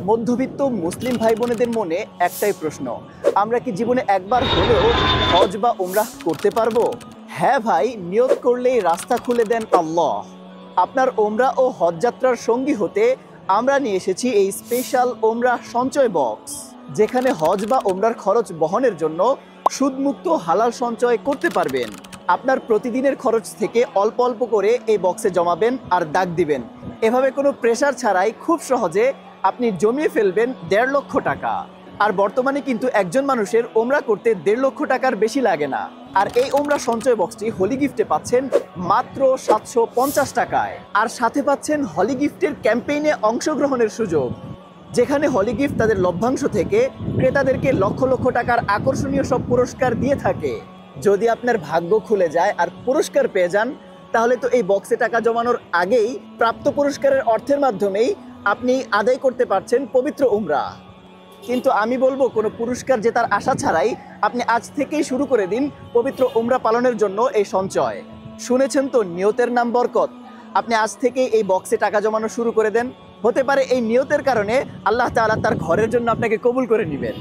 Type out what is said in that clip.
মধ্যবিত্ত মুসলিম ভাই বোনেদের মনে একটাই প্রশ্ন, আমরা কি জীবনে একবার হলেও হজ বা উমরাহ করতে পারবো? হ্যাঁ ভাই, নিয়ত করলেই রাস্তা খুলে দেন আল্লাহ। আপনার উমরা ও হজ যাত্রার সঙ্গী হতে আমরা নিয়ে এসেছি এই স্পেশাল উমরাহ সঞ্চয় বক্স, যেখানে হজ বা উমরার খরচ বহনের জন্য সুদমুক্ত হালাল সঞ্চয় করতে পারবেন। আপনার প্রতিদিনের খরচ থেকে অল্প অল্প করে এই বক্সে জমাবেন আর দাগ দিবেন। এভাবে কোনো প্রেশার ছাড়াই খুব সহজে আপনি জমিয়ে ফেলবেন ১.৫ লক্ষ টাকা। আর বর্তমানে কিন্তু একজন মানুষের উমরা করতে ১.৫ লক্ষ টাকার বেশি লাগে না। আর এই উমরা সঞ্চয় বক্সটি হলি গিফটে পাচ্ছেন মাত্র ৭৫০ টাকায়। আর সাথে পাচ্ছেন হলি গিফটের ক্যাম্পেইনে অংশগ্রহণের সুযোগ, যেখানে হলি গিফট তাদের লভ্যাংশ থেকে ক্রেতাদেরকে লক্ষ লক্ষ টাকার আকর্ষণীয় সব পুরস্কার দিয়ে থাকে। যদি আপনার ভাগ্য খুলে যায় আর পুরস্কার পেয়ে যান, তাহলে তো এই বক্সে টাকা জমানোর আগেই প্রাপ্ত পুরস্কারের অর্থের মাধ্যমেই আপনি আদায় করতে পারছেন পবিত্র উমরা। কিন্তু আমি বলবো, কোনো পুরস্কার জেতার আশা ছাড়াই আপনি আজ থেকেই শুরু করে দিন পবিত্র উমরা পালনের জন্য এই সঞ্চয়। শুনেছেন তো, নিয়তের নাম বরকত। আপনি আজ থেকেই এই বক্সে টাকা জমানো শুরু করে দেন। হতে পারে এই নিয়তের কারণে আল্লাহ তাআলা তার ঘরের জন্য আপনাকে কবুল করে নেবেন।